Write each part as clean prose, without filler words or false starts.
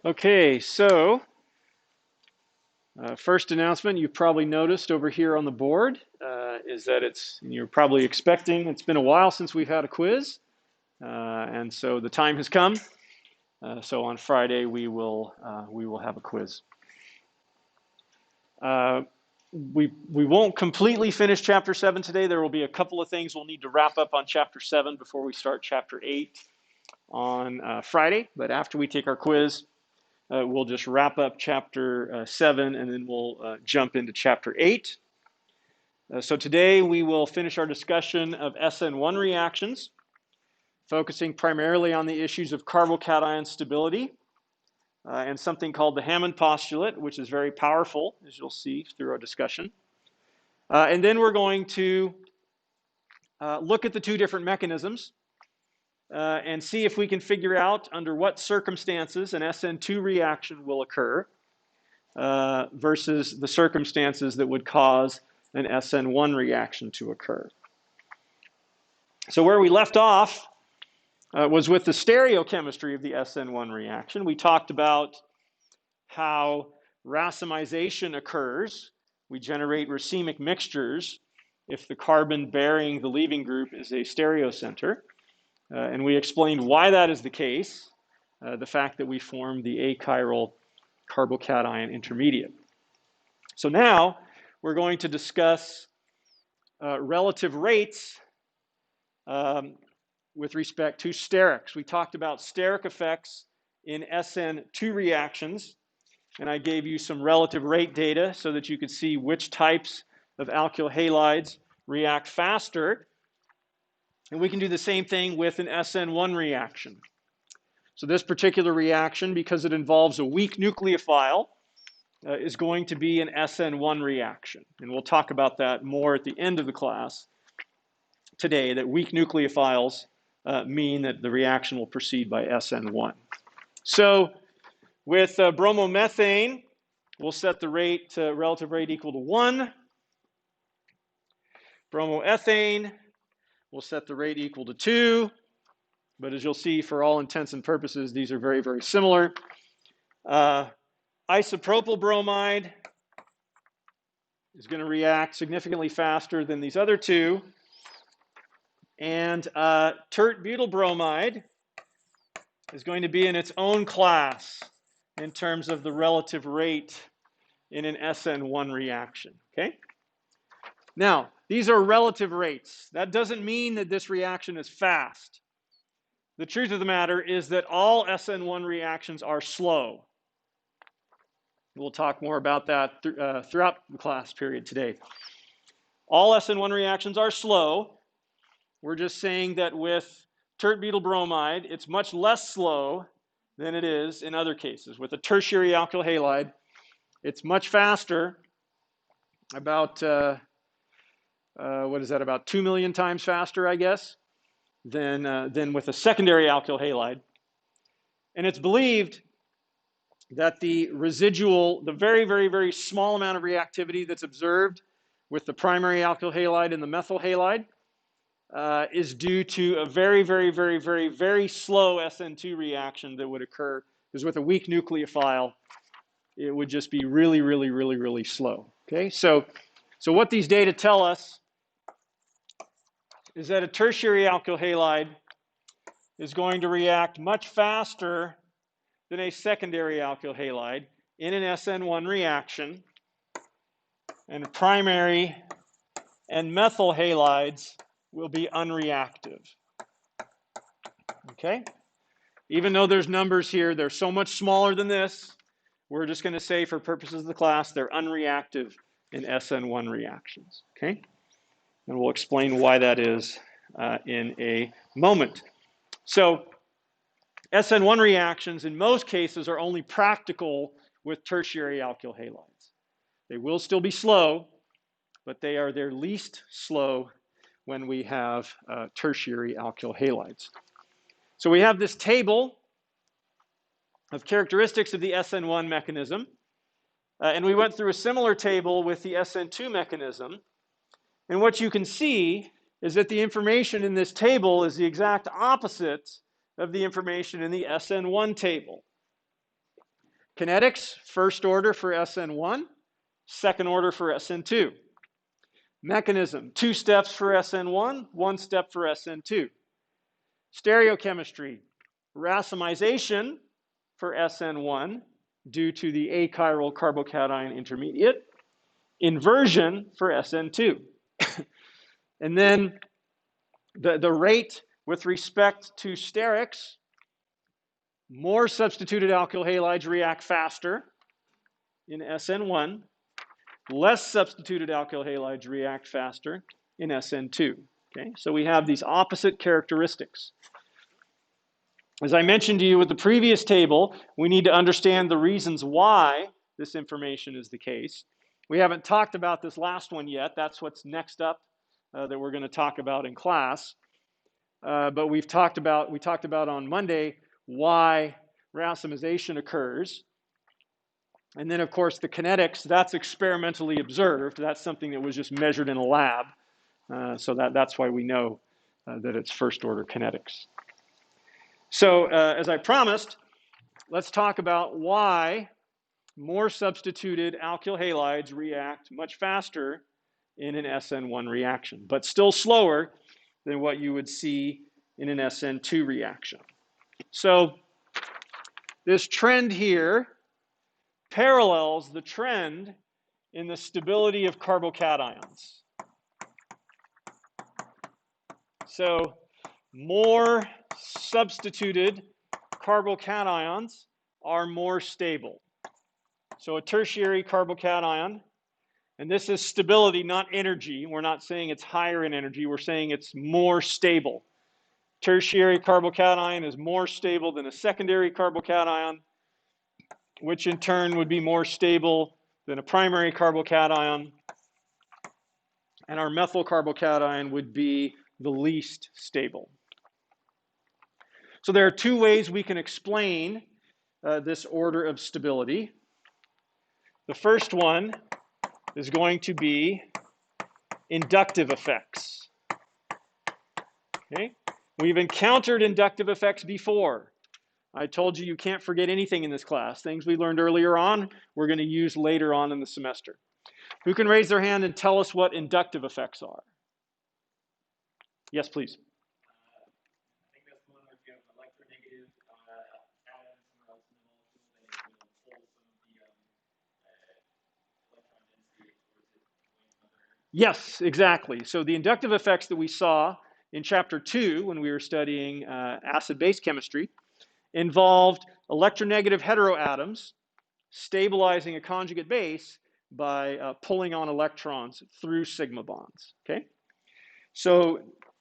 Okay, so first announcement you've probably noticed over here on the board is that you're probably expecting, it's been a while since we've had a quiz, and so the time has come. So on Friday we will have a quiz. We won't completely finish chapter 7 today. There will be a couple of things we'll need to wrap up on chapter 7 before we start chapter 8 on Friday. But after we take our quiz, we'll just wrap up chapter 7 and then we'll jump into chapter 8. So today we will finish our discussion of SN1 reactions, focusing primarily on the issues of carbocation stability and something called the Hammond postulate, which is very powerful, as you'll see through our discussion. And then we're going to look at the two different mechanisms and see if we can figure out under what circumstances an SN2 reaction will occur versus the circumstances that would cause an SN1 reaction to occur. So where we left off was with the stereochemistry of the SN1 reaction. We talked about how racemization occurs. We generate racemic mixtures if the carbon bearing the leaving group is a stereocenter. And we explained why that is the case, the fact that we form the achiral carbocation intermediate. So now we're going to discuss relative rates with respect to sterics. We talked about steric effects in SN2 reactions, and I gave you some relative rate data so that you could see which types of alkyl halides react faster. And we can do the same thing with an SN1 reaction. So this particular reaction, because it involves a weak nucleophile, is going to be an SN1 reaction. And we'll talk about that more at the end of the class today, that weak nucleophiles mean that the reaction will proceed by SN1. So with bromomethane, we'll set the rate, relative rate equal to 1. Bromoethane, we'll set the rate equal to 2. But as you'll see, for all intents and purposes, these are very, very similar. Isopropyl bromide is going to react significantly faster than these other two. And tert-butyl bromide is going to be in its own class in terms of the relative rate in an SN1 reaction. Okay? Now, these are relative rates. That doesn't mean that this reaction is fast. The truth of the matter is that all SN1 reactions are slow. We'll talk more about that throughout the class period today. All SN1 reactions are slow. We're just saying that with tert-butyl bromide, it's much less slow than it is in other cases. With a tertiary alkyl halide, it's much faster, about, about 2 million times faster, I guess, than with a secondary alkyl halide. And it's believed that the residual, the very, very, very small amount of reactivity that's observed with the primary alkyl halide and the methyl halide is due to a very, very, very, very, very slow SN2 reaction that would occur. Because with a weak nucleophile, it would just be really, really, really, really slow. Okay, so what these data tell us is that a tertiary alkyl halide is going to react much faster than a secondary alkyl halide in an SN1 reaction, and primary and methyl halides will be unreactive. Okay? Even though there's numbers here, they're so much smaller than this, we're just going to say for purposes of the class, they're unreactive in SN1 reactions. Okay? And we'll explain why that is in a moment. So SN1 reactions in most cases are only practical with tertiary alkyl halides. They will still be slow, but they are their least slow when we have tertiary alkyl halides. So we have this table of characteristics of the SN1 mechanism, and we went through a similar table with the SN2 mechanism. And what you can see is that the information in this table is the exact opposite of the information in the SN1 table. Kinetics, first order for SN1, second order for SN2. Mechanism, 2 steps for SN1, 1 step for SN2. Stereochemistry, racemization for SN1 due to the achiral carbocation intermediate, inversion for SN2. And then the rate with respect to sterics, more substituted alkyl halides react faster in SN1, less substituted alkyl halides react faster in SN2. Okay, so we have these opposite characteristics. As I mentioned to you with the previous table, we need to understand the reasons why this information is the case. We haven't talked about this last one yet. That's what's next up that we're going to talk about in class. But we talked about on Monday why racemization occurs. And then, of course, the kinetics, that's experimentally observed. That's something that was just measured in a lab. So that's why we know that it's first-order kinetics. So as I promised, let's talk about why more substituted alkyl halides react much faster in an SN1 reaction, but still slower than what you would see in an SN2 reaction. So this trend here parallels the trend in the stability of carbocations. So more substituted carbocations are more stable. So a tertiary carbocation, and this is stability, not energy. We're not saying it's higher in energy. We're saying it's more stable. Tertiary carbocation is more stable than a secondary carbocation, which in turn would be more stable than a primary carbocation. And our methyl carbocation would be the least stable. So there are 2 ways we can explain this order of stability. The first one is going to be inductive effects. Okay? We've encountered inductive effects before. I told you can't forget anything in this class. Things we learned earlier on, we're going to use later on in the semester. Who can raise their hand and tell us what inductive effects are? Yes, please. I think that's one where if you have an electronegative atom somewhere else in the molecule, then it will pull some of the electron density towards it going to another area. Yes, exactly. So the inductive effects that we saw in chapter 2 when we were studying acid-base chemistry involved electronegative heteroatoms stabilizing a conjugate base by pulling on electrons through sigma bonds. Okay, so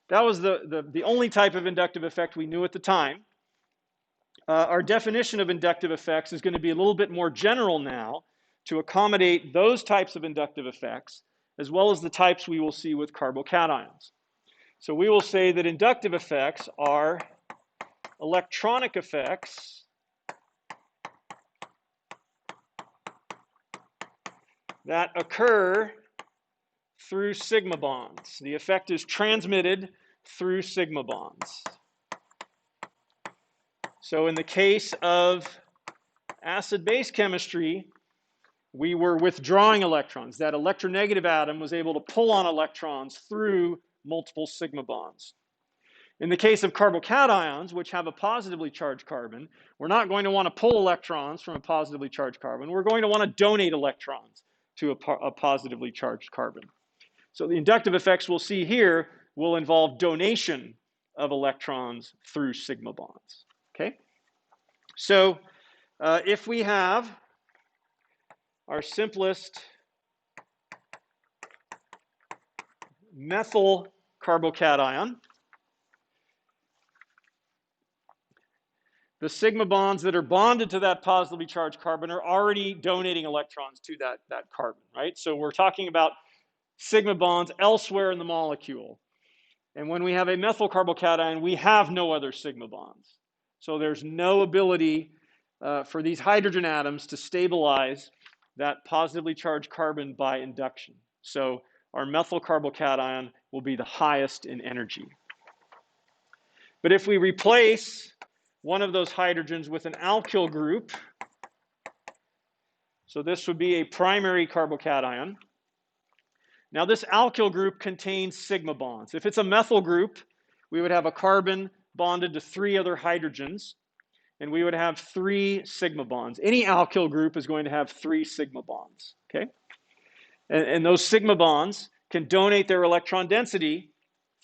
that was the only type of inductive effect we knew at the time. Our definition of inductive effects is going to be a little bit more general now to accommodate those types of inductive effects as well as the types we will see with carbocations. So we will say that inductive effects are electronic effects that occur through sigma bonds. The effect is transmitted through sigma bonds. So in the case of acid-base chemistry, we were withdrawing electrons. That electronegative atom was able to pull on electrons through multiple sigma bonds. In the case of carbocations, which have a positively charged carbon, we're not going to want to pull electrons from a positively charged carbon. We're going to want to donate electrons to a positively charged carbon. So the inductive effects we'll see here will involve donation of electrons through sigma bonds. Okay? So if we have our simplest methyl carbocation, the sigma bonds that are bonded to that positively charged carbon are already donating electrons to that carbon, right? So we're talking about sigma bonds elsewhere in the molecule. And when we have a methyl carbocation, we have no other sigma bonds. So there's no ability for these hydrogen atoms to stabilize that positively charged carbon by induction. So our methyl carbocation will be the highest in energy. But if we replace one of those hydrogens with an alkyl group, So this would be a primary carbocation. Now this alkyl group contains sigma bonds. If it's a methyl group, we would have a carbon bonded to 3 other hydrogens, and we would have 3 sigma bonds. Any alkyl group is going to have 3 sigma bonds, okay? And those sigma bonds can donate their electron density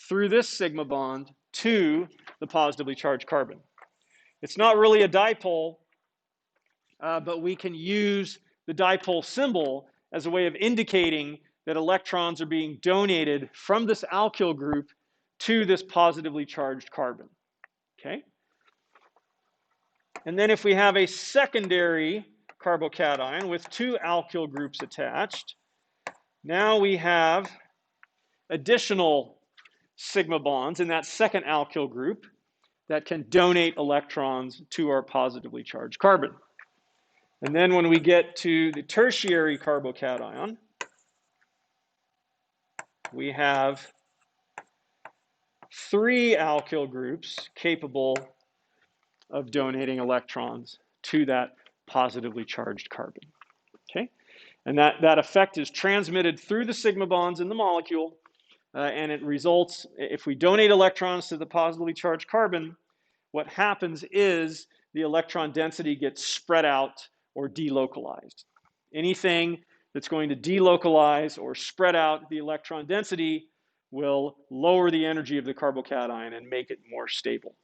through this sigma bond to the positively charged carbon. It's not really a dipole, but we can use the dipole symbol as a way of indicating that electrons are being donated from this alkyl group to this positively charged carbon, okay? And then if we have a secondary carbocation with 2 alkyl groups attached, now we have additional sigma bonds in that second alkyl group that can donate electrons to our positively charged carbon. And then when we get to the tertiary carbocation, we have 3 alkyl groups capable of donating electrons to that positively charged carbon, okay? And that effect is transmitted through the sigma bonds in the molecule, and it results, if we donate electrons to the positively charged carbon, what happens is the electron density gets spread out or delocalized. Anything that's going to delocalize or spread out the electron density will lower the energy of the carbocation and make it more stable.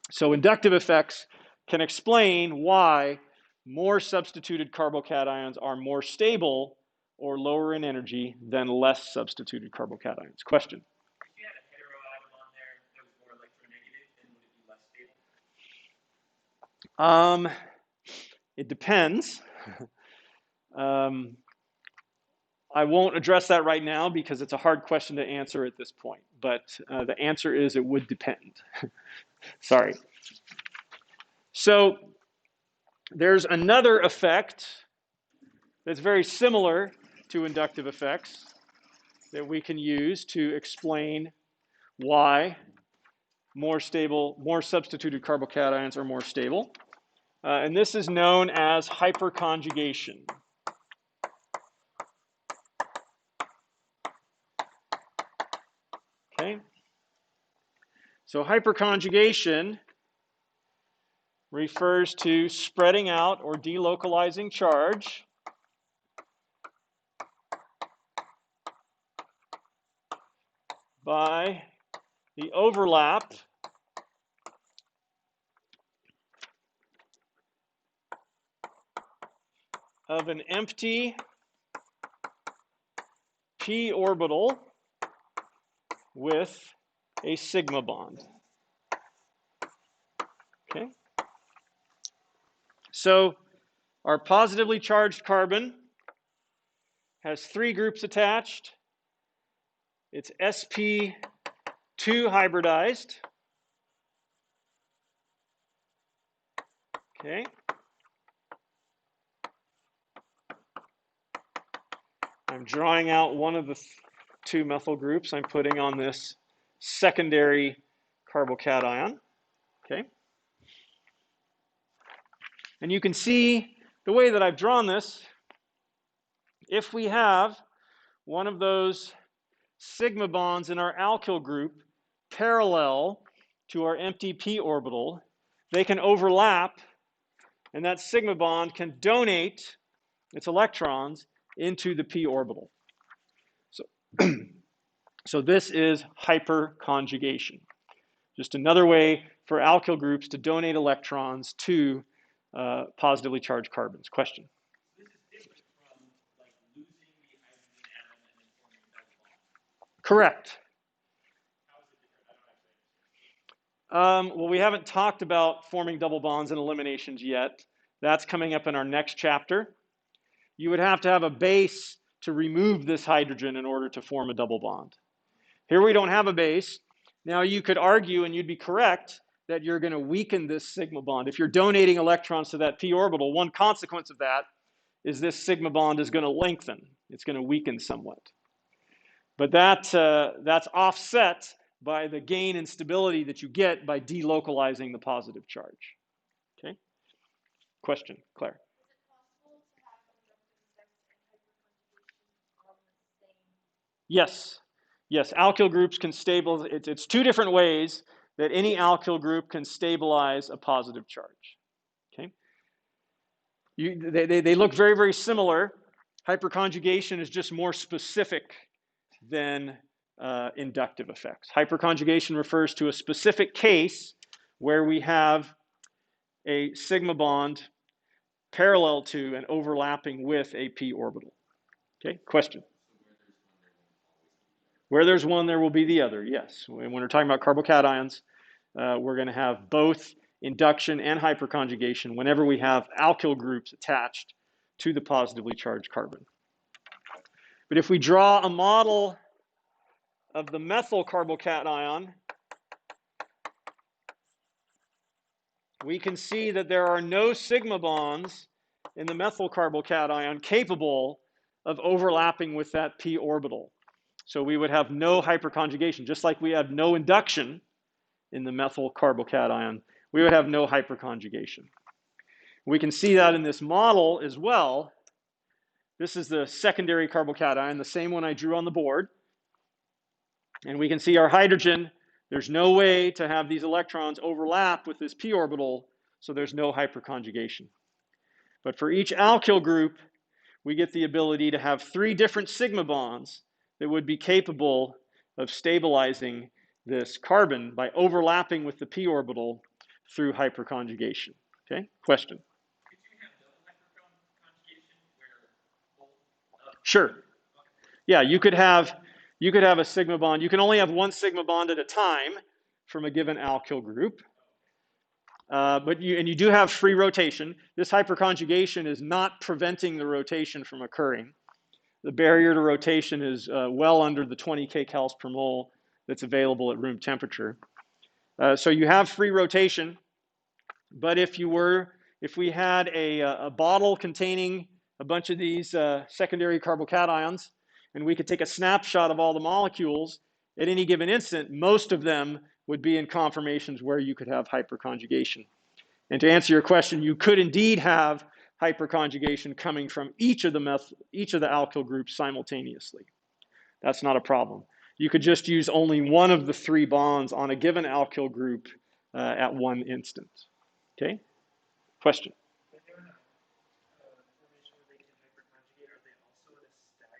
So inductive effects can explain why more substituted carbocations are more stable or lower in energy than less substituted carbocations. Question? If you had a heteroatom on there that was more electronegative, then would it be less stable? It depends. I won't address that right now because it's a hard question to answer at this point, but the answer is it would depend. Sorry. So there's another effect that's very similar to inductive effects that we can use to explain why more substituted carbocations are more stable. And this is known as hyperconjugation. Okay? So hyperconjugation refers to spreading out or delocalizing charge by the overlap of an empty p orbital with a sigma bond. Okay? So our positively charged carbon has 3 groups attached. It's sp2 hybridized. Okay? I'm drawing out one of the 2 methyl groups I'm putting on this secondary carbocation. Okay? And you can see the way that I've drawn this, if we have one of those sigma bonds in our alkyl group parallel to our empty p orbital, they can overlap, and that sigma bond can donate its electrons into the p orbital. So this is hyperconjugation. Just another way for alkyl groups to donate electrons to positively charged carbons. Question? This is different from like losing the hydrogen atom and then forming a double bond. Correct. How is it different? I don't actually understand. Well, we haven't talked about forming double bonds and eliminations yet. That's coming up in our next chapter. You would have to have a base to remove this hydrogen in order to form a double bond. Here we don't have a base. Now you could argue, and you'd be correct, that you're going to weaken this sigma bond. If you're donating electrons to that p orbital, one consequence of that is this sigma bond is going to lengthen. It's going to weaken somewhat. But that's offset by the gain in stability that you get by delocalizing the positive charge. Okay? Question, Claire. Is it possible to have Yes, yes, alkyl groups can stabilize, it's two different ways that any alkyl group can stabilize a positive charge, okay? They look very, very similar. Hyperconjugation is just more specific than inductive effects. Hyperconjugation refers to a specific case where we have a sigma bond parallel to and overlapping with a p orbital. Okay, question? Where there's one, there will be the other, yes. When we're talking about carbocations, we're going to have both induction and hyperconjugation whenever we have alkyl groups attached to the positively charged carbon. But if we draw a model of the methyl carbocation, we can see that there are no sigma bonds in the methyl carbocation capable of overlapping with that p orbital. So we would have no hyperconjugation, just like we have no induction in the methyl carbocation, we would have no hyperconjugation. We can see that in this model as well. This is the secondary carbocation, the same one I drew on the board. And we can see our hydrogen, there's no way to have these electrons overlap with this p orbital, so there's no hyperconjugation. But for each alkyl group, we get the ability to have 3 different sigma bonds that would be capable of stabilizing this carbon by overlapping with the p orbital through hyperconjugation. Okay, question? Could you have double hyperconjugation where both? Sure. Yeah, you could have a sigma bond. You can only have one sigma bond at a time from a given alkyl group. But you do have free rotation. This hyperconjugation is not preventing the rotation from occurring. The barrier to rotation is well under the 20 kcals per mole that's available at room temperature. So you have free rotation, but if we had a bottle containing a bunch of these secondary carbocations, and we could take a snapshot of all the molecules at any given instant, most of them would be in conformations where you could have hyperconjugation. And to answer your question, you could indeed have hyperconjugation coming from each of the alkyl groups simultaneously. That's not a problem. You could just use only one of the 3 bonds on a given alkyl group at one instant. Okay? Question? When they're in a formation where they can hyperconjugate, are they also at a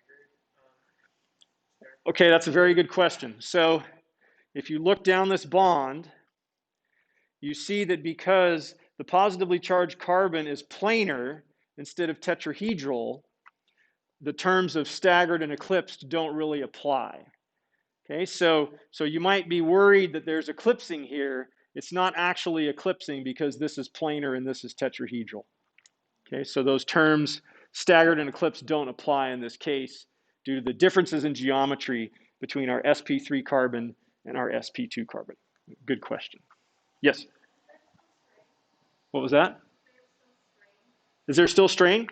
staggered? Okay, that's a very good question. So if you look down this bond, you see that because the positively charged carbon is planar instead of tetrahedral, the terms of staggered and eclipsed don't really apply. Okay, so you might be worried that there's eclipsing here. It's not actually eclipsing because this is planar and this is tetrahedral. Okay, so those terms staggered and eclipsed don't apply in this case due to the differences in geometry between our sp3 carbon and our sp2 carbon. Good question. Yes? What was that? Is there still strain?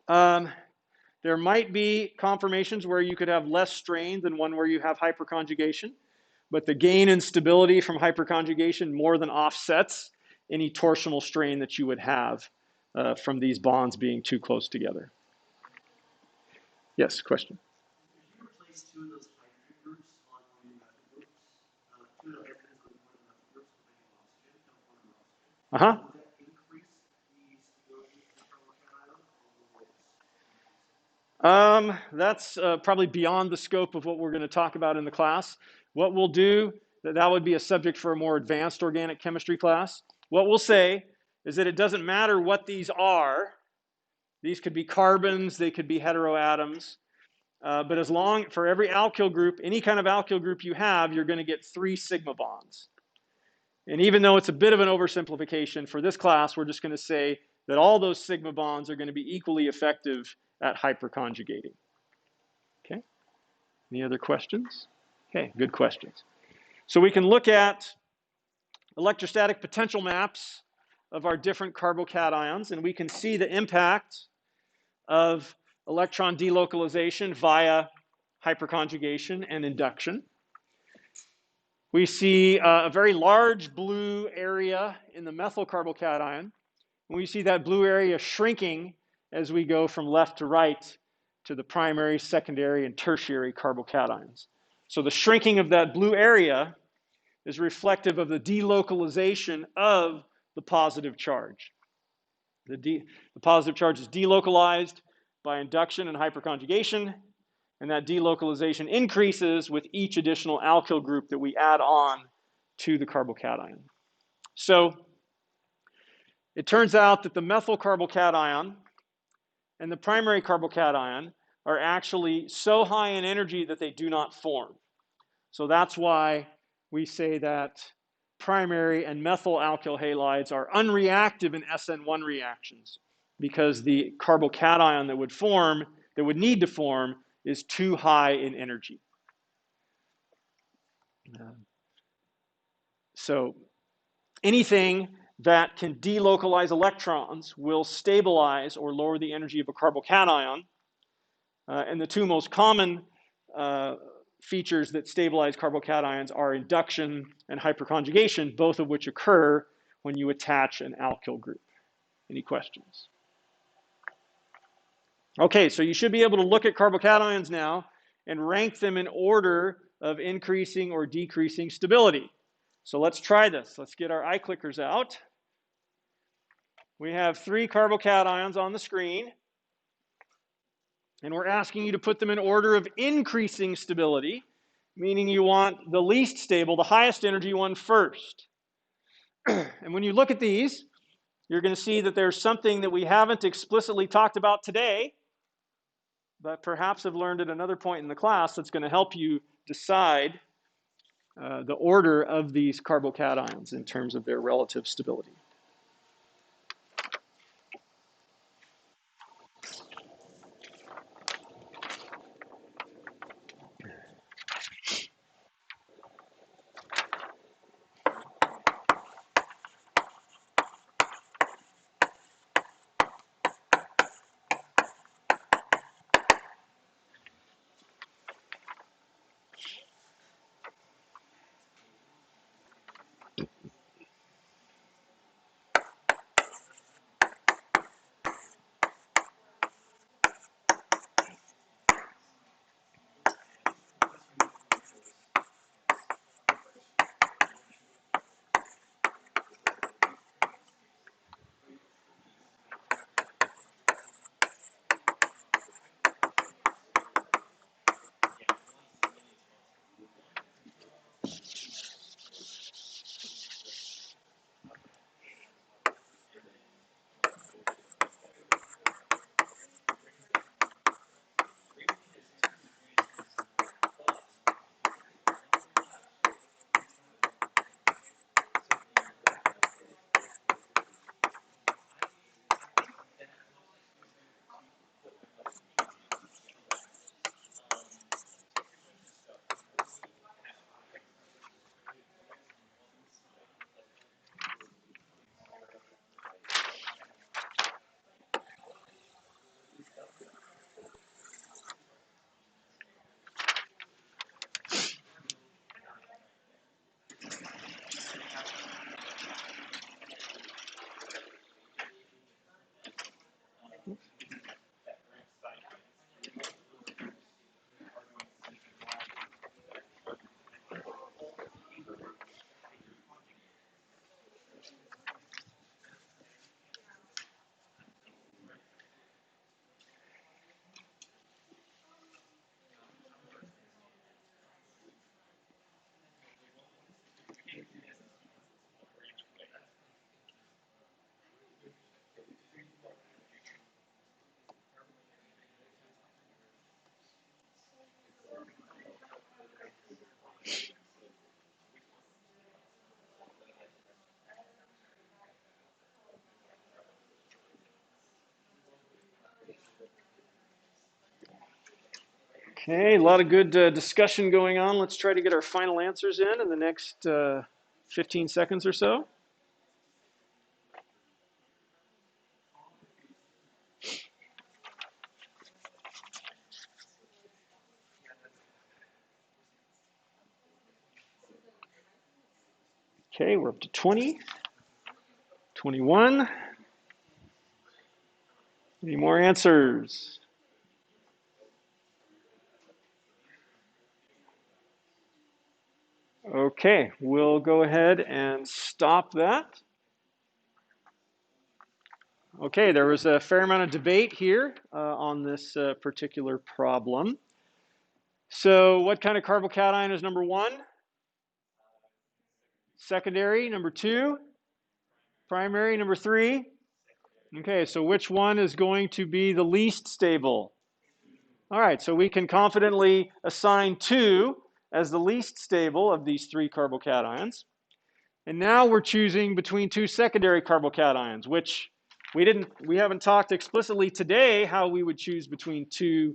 There might be conformations where you could have less strain than one where you have hyperconjugation, but the gain in stability from hyperconjugation more than offsets any torsional strain that you would have from these bonds being too close together. Yes, question? If you replace 2 of those hydrogen groups on one of the methyl groups, 2 of the hydrogens on one of the methyl groups with an oxygen, and one of the oxygen, would that increase the stability of the carbocation or will it? That's probably beyond the scope of what we're going to talk about in the class. What we'll do, that would be a subject for a more advanced organic chemistry class. What we'll say is that it doesn't matter what these are. These could be carbons, they could be heteroatoms. But as long, for every alkyl group, any kind of alkyl group you have, you're going to get 3 sigma bonds. And even though it's a bit of an oversimplification, for this class, we're just going to say that all those sigma bonds are going to be equally effective at hyperconjugating. Okay? Any other questions? Okay, good questions. So we can look at electrostatic potential maps of our different carbocations, and we can see the impact of electron delocalization via hyperconjugation and induction. We see a very large blue area in the methyl carbocation, and we see that blue area shrinking as we go from left to right to the primary, secondary, and tertiary carbocations. So the shrinking of that blue area is reflective of the delocalization of the positive charge. The positive charge is delocalized by induction and hyperconjugation, and that delocalization increases with each additional alkyl group that we add on to the carbocation. So it turns out that the methyl carbocation and the primary carbocation are actually so high in energy that they do not form. So that's why we say that primary and methyl alkyl halides are unreactive in SN1 reactions, because the carbocation that would need to form, is too high in energy. So anything that can delocalize electrons will stabilize or lower the energy of a carbocation. And the two most common features that stabilize carbocations are induction and hyperconjugation, both of which occur when you attach an alkyl group. Any questions? Okay, so you should be able to look at carbocations now and rank them in order of increasing or decreasing stability. So let's try this. Let's get our iClickers out. We have 3 carbocations on the screen, and we're asking you to put them in order of increasing stability, meaning you want the least stable, the highest energy one first. And when you look at these, you're going to see that there's something that we haven't explicitly talked about today, but perhaps have learned at another point in the class that's going to help you decide the order of these carbocations in terms of their relative stability. Okay, a lot of good discussion going on. Let's try to get our final answers in the next 15 seconds or so. Okay, we're up to 20, 21. Any more answers? Okay, we'll go ahead and stop that. Okay, there was a fair amount of debate here on this particular problem. So what kind of carbocation is number 1? Secondary. Number 2? Primary. Number 3? Okay, so which one is going to be the least stable? All right, so we can confidently assign 2 as the least stable of these 3 carbocations. And now we're choosing between 2 secondary carbocations, which we haven't talked explicitly today how we would choose between 2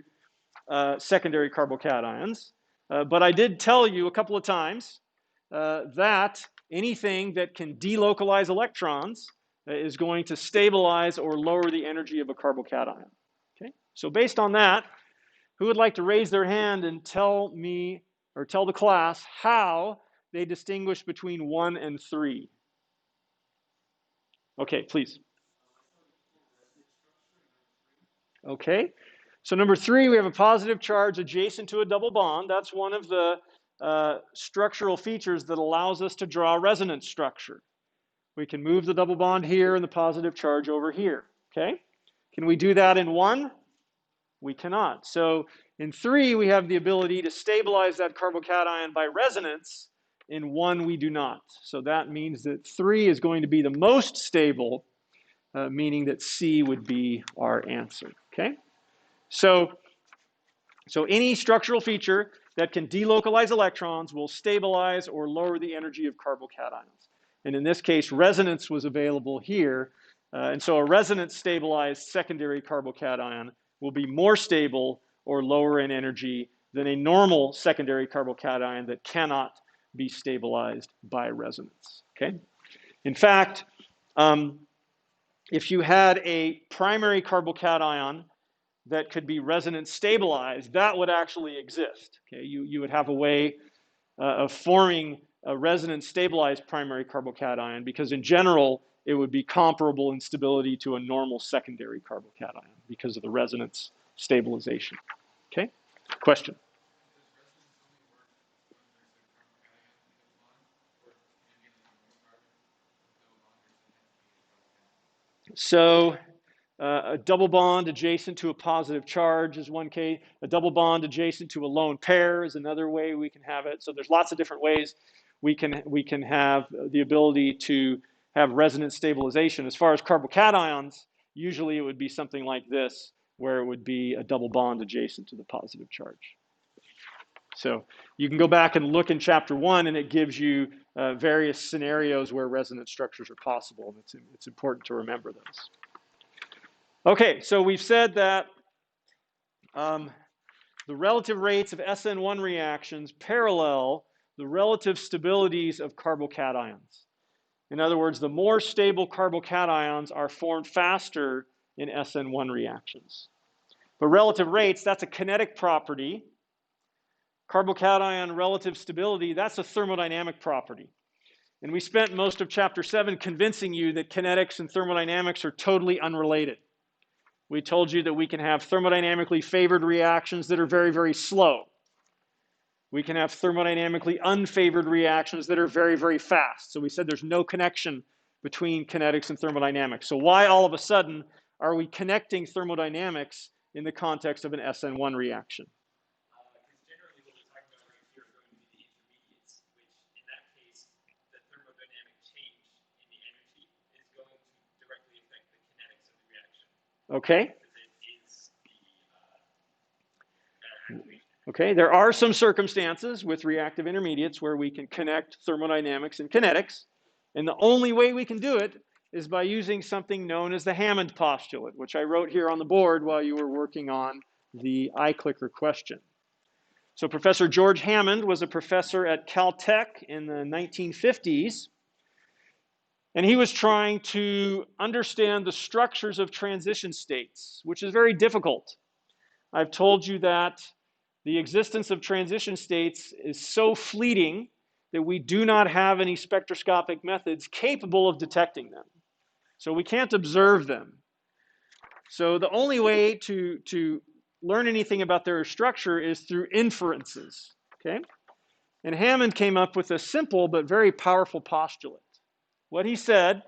secondary carbocations. But I did tell you a couple of times that anything that can delocalize electrons is going to stabilize or lower the energy of a carbocation. Okay? So based on that, who would like to raise their hand and tell me or tell the class how they distinguish between 1 and 3? Okay, please. Okay, so number 3, we have a positive charge adjacent to a double bond. That's one of the structural features that allows us to draw a resonance structure. We can move the double bond here and the positive charge over here. Okay, can we do that in 1? We cannot. So in 3, we have the ability to stabilize that carbocation by resonance. In 1, we do not. So that means that 3 is going to be the most stable, meaning that C would be our answer. Okay? So any structural feature that can delocalize electrons will stabilize or lower the energy of carbocations. And in this case, resonance was available here. And so a resonance stabilized secondary carbocation will be more stable or lower in energy than a normal secondary carbocation that cannot be stabilized by resonance. Okay? In fact, if you had a primary carbocation that could be resonance stabilized, that would actually exist. Okay? You would have a way of forming a resonance stabilized primary carbocation because in general, it would be comparable in stability to a normal secondary carbocation because of the resonance stabilization. Okay? Question? So a double bond adjacent to a positive charge is one case. A double bond adjacent to a lone pair is another way we can have it. So there's lots of different ways we can have the ability to have resonance stabilization. As far as carbocations, usually it would be something like this, where it would be a double bond adjacent to the positive charge. So you can go back and look in chapter 1, and it gives you various scenarios where resonance structures are possible. And it's important to remember those. Okay, so we've said that the relative rates of SN1 reactions parallel the relative stabilities of carbocations. In other words, the more stable carbocations are formed faster in SN1 reactions. But relative rates, that's a kinetic property. Carbocation relative stability, that's a thermodynamic property. And we spent most of chapter 7 convincing you that kinetics and thermodynamics are totally unrelated. We told you that we can have thermodynamically favored reactions that are very, very slow. We can have thermodynamically unfavored reactions that are very, very fast. So we said there's no connection between kinetics and thermodynamics. So why all of a sudden are we connecting thermodynamics in the context of an SN1 reaction? Because generally what we're talking about right here are going to be the intermediates, which in that case, the thermodynamic change in the energy is going to directly affect the kinetics of the reaction. Okay. Because it is the activation. Okay, there are some circumstances with reactive intermediates where we can connect thermodynamics and kinetics, and the only way we can do it is by using something known as the Hammond postulate, which I wrote here on the board while you were working on the iClicker question. So Professor George Hammond was a professor at Caltech in the 1950s, and he was trying to understand the structures of transition states, which is very difficult. I've told you that the existence of transition states is so fleeting that we do not have any spectroscopic methods capable of detecting them. So we can't observe them. So the only way to learn anything about their structure is through inferences. Okay? And Hammond came up with a simple but very powerful postulate. What he said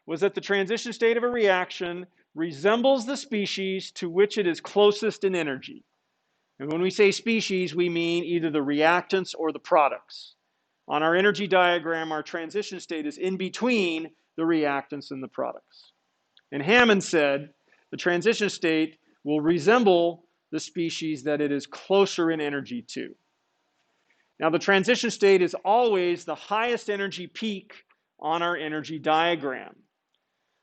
was that the transition state of a reaction resembles the species to which it is closest in energy. And when we say species, we mean either the reactants or the products. On our energy diagram, our transition state is in between the reactants and the products. And Hammond said the transition state will resemble the species that it is closer in energy to. Now, the transition state is always the highest energy peak on our energy diagram.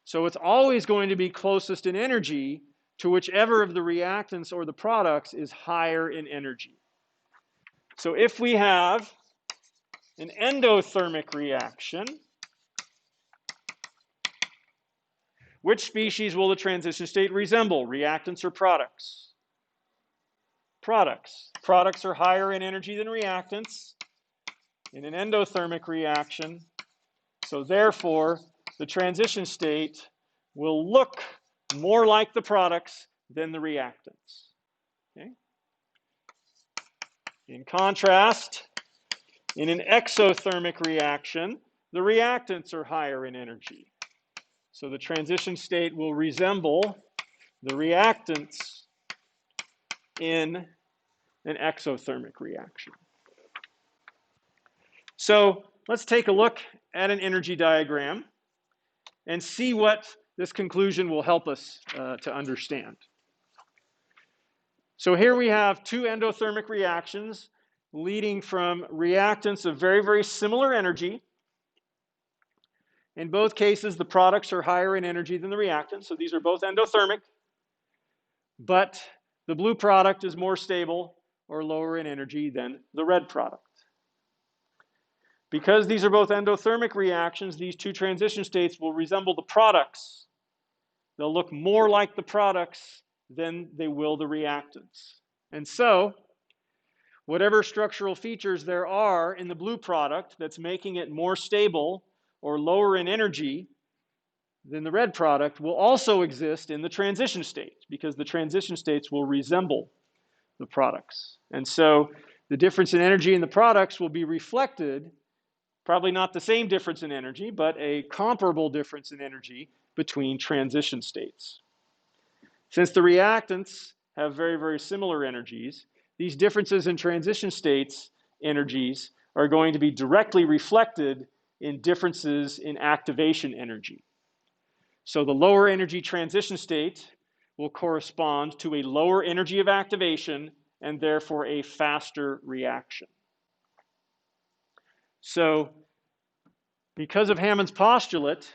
So it's always going to be closest in energy to whichever of the reactants or the products is higher in energy. So if we have an endothermic reaction, which species will the transition state resemble, reactants or products? Products. Products are higher in energy than reactants in an endothermic reaction. So therefore, the transition state will look more like the products than the reactants. Okay? In contrast, in an exothermic reaction, the reactants are higher in energy. So the transition state will resemble the reactants in an exothermic reaction. So let's take a look at an energy diagram and see what this conclusion will help us to understand. So here we have two endothermic reactions leading from reactants of very, very similar energy. In both cases, the products are higher in energy than the reactants, so these are both endothermic, but the blue product is more stable or lower in energy than the red product. Because these are both endothermic reactions, these two transition states will resemble the products. They'll look more like the products than they will the reactants. And so, whatever structural features there are in the blue product that's making it more stable or lower in energy than the red product will also exist in the transition state, because the transition states will resemble the products. And so the difference in energy in the products will be reflected, probably not the same difference in energy, but a comparable difference in energy between transition states. Since the reactants have very, very similar energies, these differences in transition states energies are going to be directly reflected in differences in activation energy. So the lower energy transition state will correspond to a lower energy of activation and therefore a faster reaction. So because of Hammond's postulate,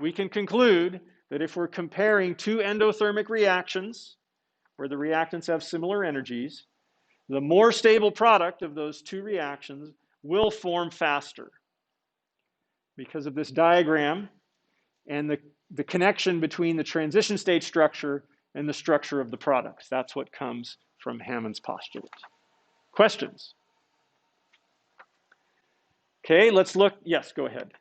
we can conclude that if we're comparing two endothermic reactions where the reactants have similar energies, the more stable product of those two reactions will form faster because of this diagram and the connection between the transition state structure and the structure of the products. That's what comes from Hammond's postulate. Questions? Okay, let's look. Yes, go ahead.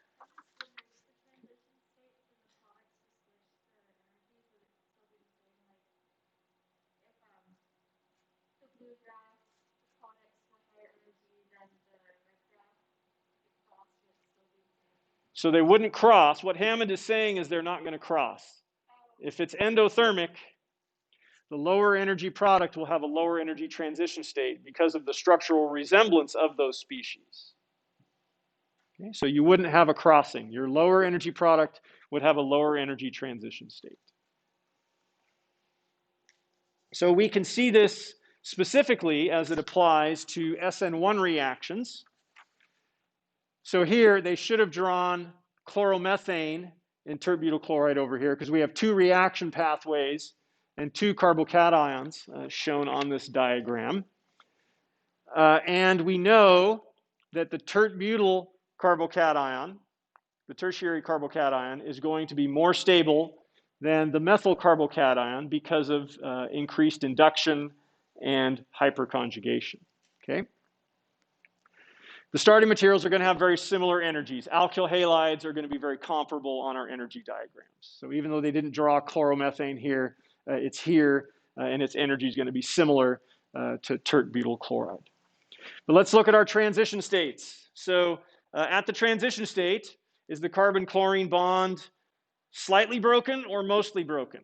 So they wouldn't cross. What Hammond is saying is they're not going to cross. If it's endothermic, the lower energy product will have a lower energy transition state because of the structural resemblance of those species. Okay, so you wouldn't have a crossing. Your lower energy product would have a lower energy transition state. So we can see this specifically as it applies to SN1 reactions. So here they should have drawn chloromethane and tert-butyl chloride over here because we have two reaction pathways and two carbocations shown on this diagram. And we know that the tert-butyl carbocation, the tertiary carbocation, is going to be more stable than the methyl carbocation because of increased induction and hyperconjugation. Okay? The starting materials are going to have very similar energies. Alkyl halides are going to be very comparable on our energy diagrams. So even though they didn't draw chloromethane here, it's here, and its energy is going to be similar to tert-butyl chloride. But let's look at our transition states. So at the transition state, is the carbon-chlorine bond slightly broken or mostly broken?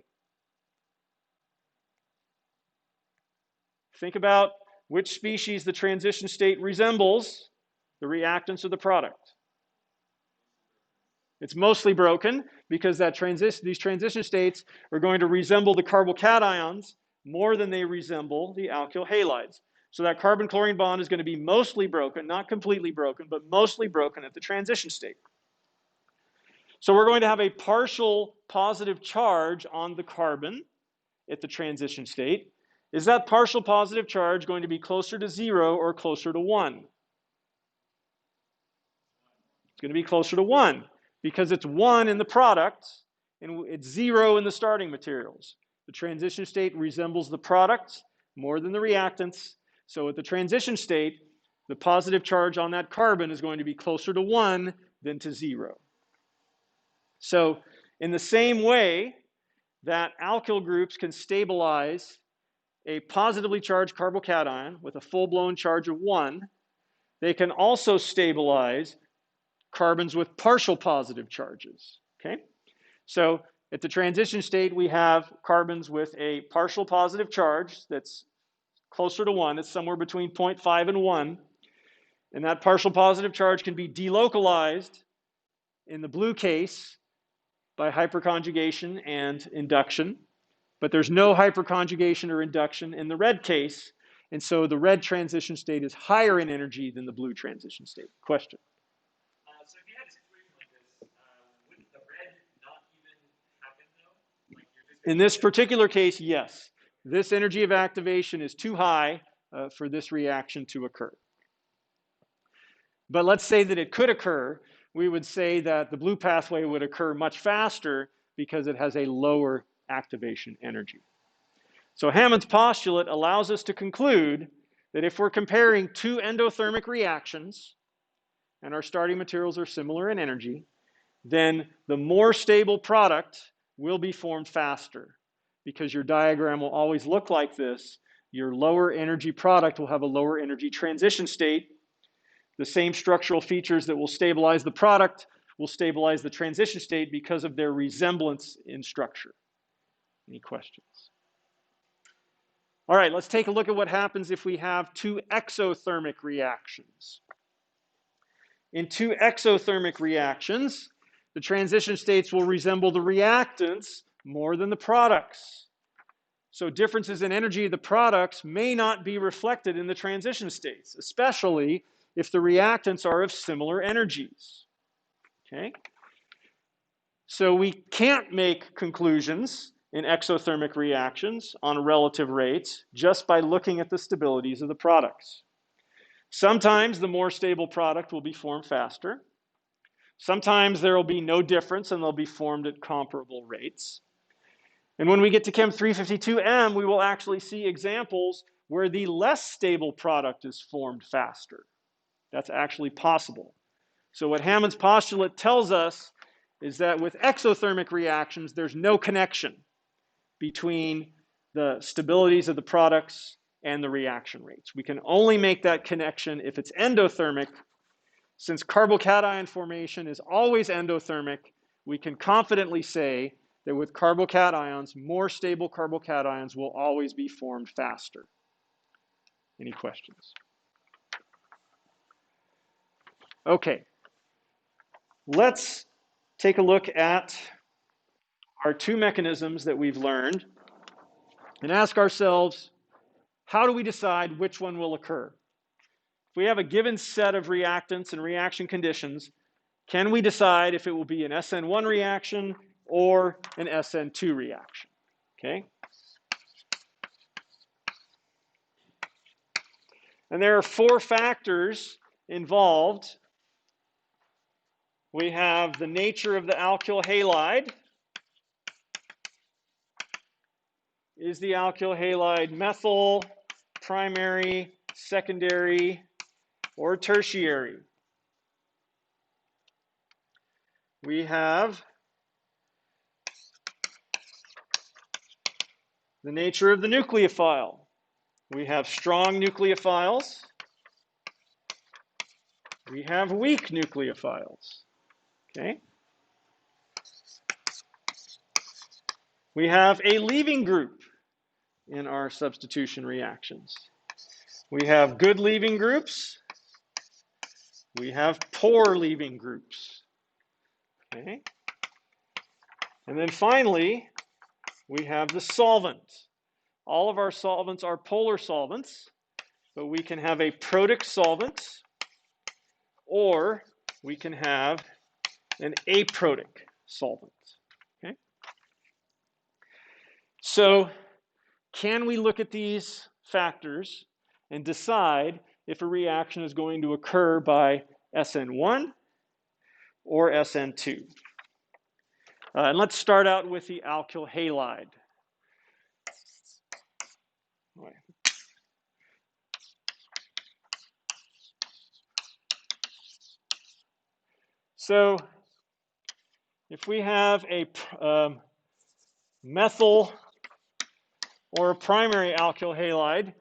Think about which species the transition state resembles, the reactants or the product. It's mostly broken because these transition states are going to resemble the carbocations more than they resemble the alkyl halides. So that carbon-chlorine bond is going to be mostly broken, not completely broken, but mostly broken at the transition state. So we're going to have a partial positive charge on the carbon at the transition state. Is that partial positive charge going to be closer to 0 or closer to 1? It's going to be closer to 1 because it's 1 in the product and it's 0 in the starting materials. The transition state resembles the product more than the reactants. So at the transition state, the positive charge on that carbon is going to be closer to 1 than to 0. So in the same way that alkyl groups can stabilize a positively charged carbocation with a full-blown charge of 1, they can also stabilize carbons with partial positive charges. Okay? So at the transition state, we have carbons with a partial positive charge that's closer to 1. It's somewhere between 0.5 and 1. And that partial positive charge can be delocalized in the blue case by hyperconjugation and induction. But there's no hyperconjugation or induction in the red case. And so the red transition state is higher in energy than the blue transition state. Question? So if you had a situation like this, wouldn't the red not even happen though? Like you're just In this particular case, yes. This energy of activation is too high for this reaction to occur. But let's say that it could occur. We would say that the blue pathway would occur much faster because it has a lower activation energy. So Hammond's postulate allows us to conclude that if we're comparing two endothermic reactions, and our starting materials are similar in energy, then the more stable product will be formed faster because your diagram will always look like this. Your lower energy product will have a lower energy transition state. The same structural features that will stabilize the product will stabilize the transition state because of their resemblance in structure. Any questions? All right, let's take a look at what happens if we have two exothermic reactions. In two exothermic reactions, the transition states will resemble the reactants more than the products. So differences in energy of the products may not be reflected in the transition states, especially if the reactants are of similar energies. Okay? So we can't make conclusions in exothermic reactions on relative rates just by looking at the stabilities of the products. Sometimes the more stable product will be formed faster. Sometimes there will be no difference and they'll be formed at comparable rates. And when we get to Chem 352M, we will actually see examples where the less stable product is formed faster. That's actually possible. So what Hammond's postulate tells us is that with exothermic reactions, there's no connection between the stabilities of the products and the reaction rates. We can only make that connection if it's endothermic. Since carbocation formation is always endothermic, we can confidently say that with carbocations, more stable carbocations will always be formed faster. Any questions? Okay, let's take a look at our two mechanisms that we've learned and ask ourselves, how do we decide which one will occur? If we have a given set of reactants and reaction conditions, can we decide if it will be an SN1 reaction or an SN2 reaction? Okay. And there are four factors involved. We have the nature of the alkyl halide. Is the alkyl halide methyl, primary, secondary, or tertiary? We have the nature of the nucleophile. We have strong nucleophiles we have weak nucleophiles. Okay? We have a leaving group in our substitution reactions. We have good leaving groups. We have poor leaving groups. Okay? And then finally, we have the solvent. All of our solvents are polar solvents, but we can have a protic solvent, or we can have an aprotic solvent. Okay? So, can we look at these factors and decide if a reaction is going to occur by SN1 or SN2? And let's start out with the alkyl halide. So if we have a methyl or a primary alkyl halide,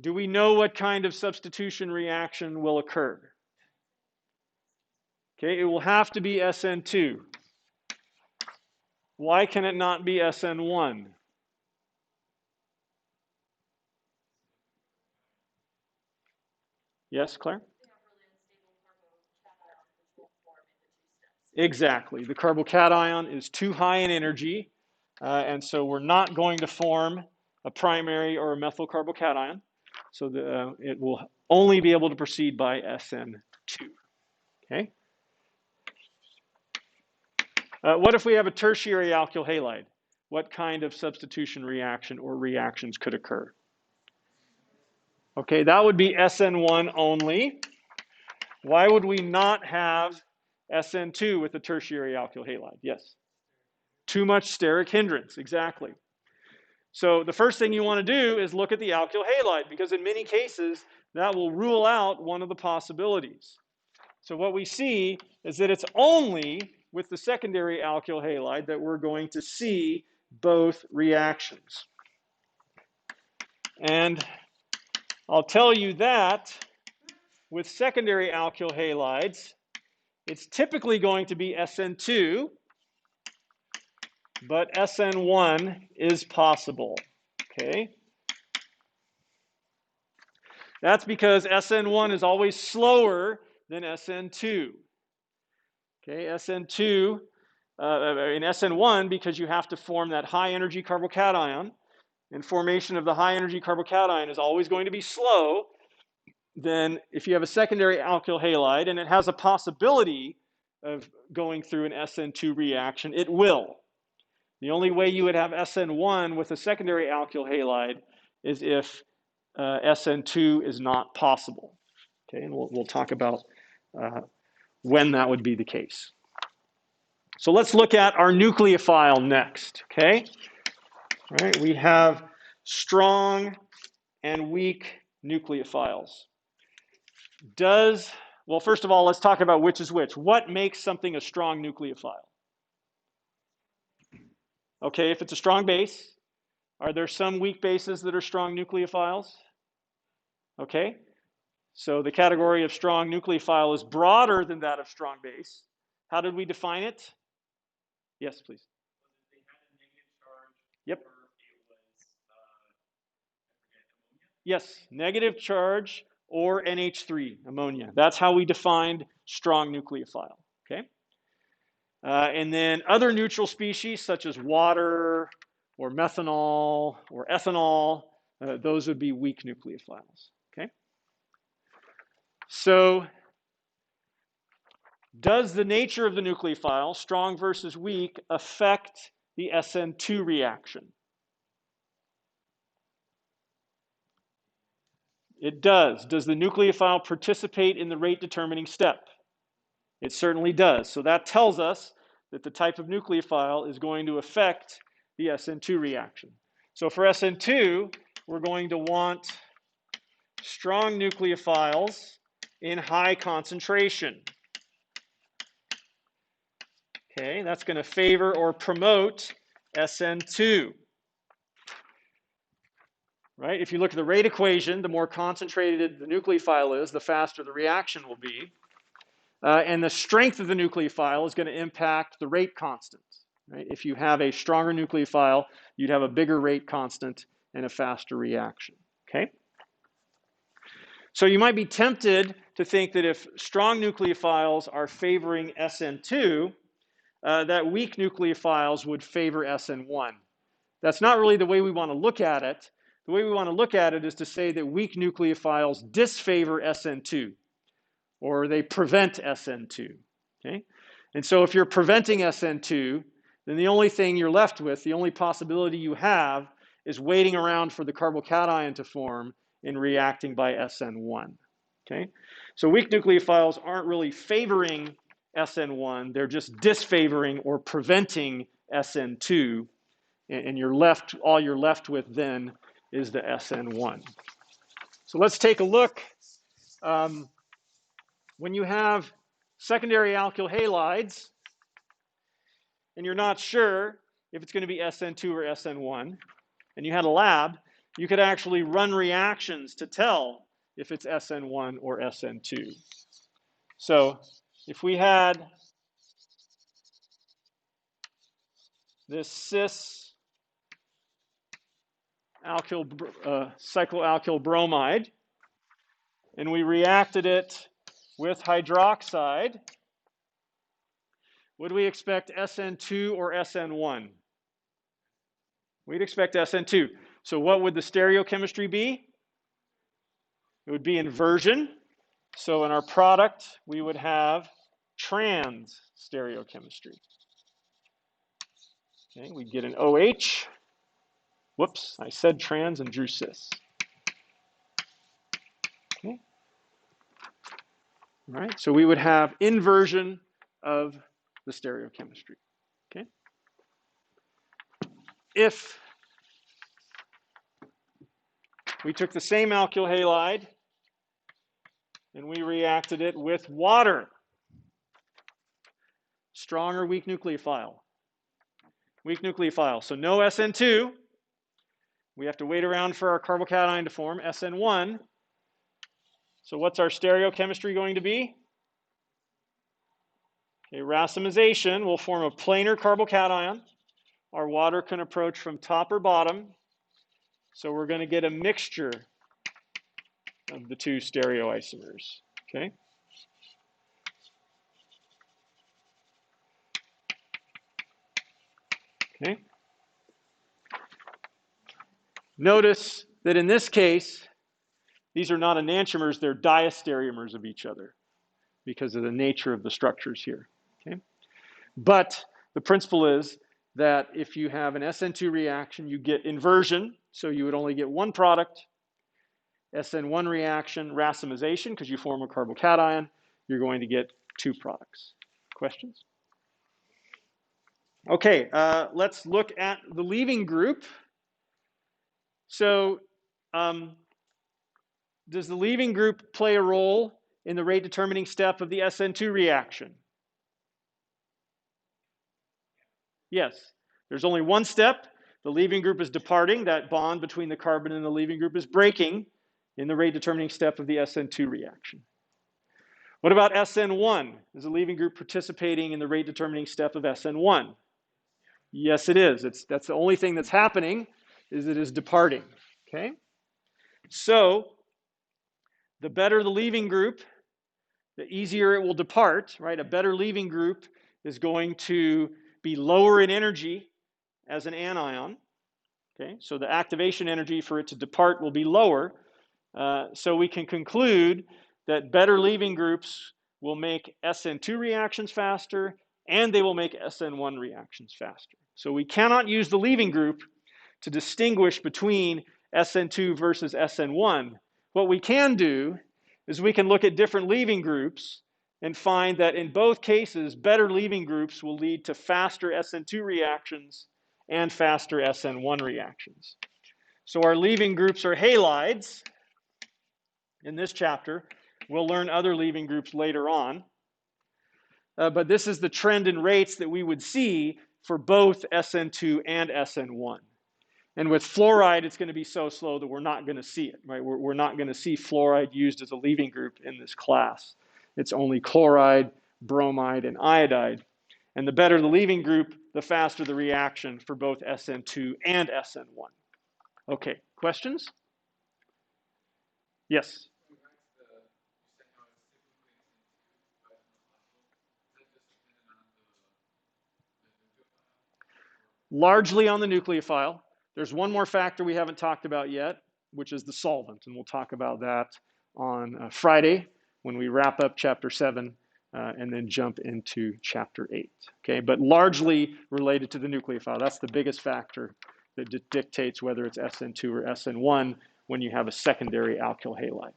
do we know what kind of substitution reaction will occur? Okay, it will have to be SN2. Why can it not be SN1? Yes, Claire? Exactly. The carbocation is too high in energy, and so we're not going to form a primary or a methyl carbocation. So it will only be able to proceed by SN2. Okay? What if we have a tertiary alkyl halide? What kind of substitution reaction or reactions could occur? Okay, that would be SN1 only. Why would we not have SN2 with the tertiary alkyl halide? Yes. Too much steric hindrance, exactly. So the first thing you want to do is look at the alkyl halide, because in many cases, that will rule out one of the possibilities. So what we see is that it's only with the secondary alkyl halide that we're going to see both reactions. And I'll tell you that with secondary alkyl halides, it's typically going to be SN2, but SN1 is possible, okay? That's because SN1 is always slower than SN2. Okay, SN2, in SN1, because you have to form that high energy carbocation, and formation of the high energy carbocation is always going to be slow, then if you have a secondary alkyl halide and it has a possibility of going through an SN2 reaction, it will. The only way you would have SN1 with a secondary alkyl halide is if SN2 is not possible. Okay, and we'll talk about when that would be the case. So let's look at our nucleophile next. Okay, all right, we have strong and weak nucleophiles. Well, first of all, let's talk about which is which. What makes something a strong nucleophile? Okay, if it's a strong base, are there some weak bases that are strong nucleophiles? Okay, so the category of strong nucleophile is broader than that of strong base. How did we define it? Yes, please. They had a negative charge. Yep. Or it was, ammonia? Yes, negative charge or NH3, ammonia. That's how we defined strong nucleophile. Okay. And then other neutral species such as water or methanol or ethanol, those would be weak nucleophiles. Okay. So does the nature of the nucleophile, strong versus weak, affect the SN2 reaction? It does. Does the nucleophile participate in the rate determining step? It certainly does. So that tells us that the type of nucleophile is going to affect the SN2 reaction. So for SN2, we're going to want strong nucleophiles in high concentration. Okay, that's going to favor or promote SN2. Right? If you look at the rate equation, the more concentrated the nucleophile is, the faster the reaction will be. And the strength of the nucleophile is going to impact the rate constant. Right? If you have a stronger nucleophile, you'd have a bigger rate constant and a faster reaction. Okay? So you might be tempted to think that if strong nucleophiles are favoring SN2, that weak nucleophiles would favor SN1. That's not really the way we want to look at it. The way we want to look at it is to say that weak nucleophiles disfavor SN2, or they prevent SN2. Okay? And so if you're preventing SN2, then the only thing you're left with, the only possibility you have, is waiting around for the carbocation to form and reacting by SN1. Okay? So weak nucleophiles aren't really favoring SN1, they're just disfavoring or preventing SN2, and all you're left with then is the SN1. So let's take a look. When you have secondary alkyl halides, and you're not sure if it's going to be SN2 or SN1, and you had a lab, you could actually run reactions to tell if it's SN1 or SN2. So if we had this cis cycloalkyl bromide, and we reacted it with hydroxide, would we expect SN2 or SN1? We'd expect SN2. So what would the stereochemistry be? It would be inversion. So in our product, we would have trans stereochemistry. Okay, we'd get an OH. Whoops, I said trans and drew cis. Okay. All right, so we would have inversion of the stereochemistry. Okay. If we took the same alkyl halide and we reacted it with water, strong or weak nucleophile? Weak nucleophile. So no SN2. We have to wait around for our carbocation to form, SN1. So what's our stereochemistry going to be? Okay, racemization will form a planar carbocation. Our water can approach from top or bottom. So we're going to get a mixture of the two stereoisomers. Okay? Okay. Notice that in this case, these are not enantiomers, they're diastereomers of each other because of the nature of the structures here. Okay? But the principle is that if you have an SN2 reaction, you get inversion, so you would only get one product. SN1 reaction, racemization, because you form a carbocation, you're going to get two products. Questions? Okay, let's look at the leaving group. So, does the leaving group play a role in the rate determining step of the SN2 reaction? Yes. There's only one step. The leaving group is departing. That bond between the carbon and the leaving group is breaking in the rate determining step of the SN2 reaction. What about SN1? Is the leaving group participating in the rate determining step of SN1? Yes, it is. That's the only thing that's happening, is it is departing. Okay? So, the better the leaving group, the easier it will depart, right? A better leaving group is going to be lower in energy as an anion. Okay? So the activation energy for it to depart will be lower. So we can conclude that better leaving groups will make SN2 reactions faster, and they will make SN1 reactions faster. So we cannot use the leaving group to distinguish between SN2 versus SN1. What we can do is we can look at different leaving groups and find that in both cases, better leaving groups will lead to faster SN2 reactions and faster SN1 reactions. So our leaving groups are halides in this chapter. We'll learn other leaving groups later on. But this is the trend in rates that we would see for both SN2 and SN1. And with fluoride, it's going to be so slow that we're not going to see it, right? We're not going to see fluoride used as a leaving group in this class. It's only chloride, bromide, and iodide. And the better the leaving group, the faster the reaction for both SN2 and SN1. Okay, questions? Yes? Largely on the nucleophile. There's one more factor we haven't talked about yet, which is the solvent, and we'll talk about that on Friday when we wrap up chapter 7 and then jump into chapter 8. Okay, but largely related to the nucleophile. That's the biggest factor that dictates whether it's SN2 or SN1 when you have a secondary alkyl halide.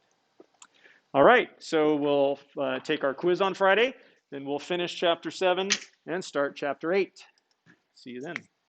All right, so we'll take our quiz on Friday, then we'll finish chapter 7 and start chapter 8. See you then.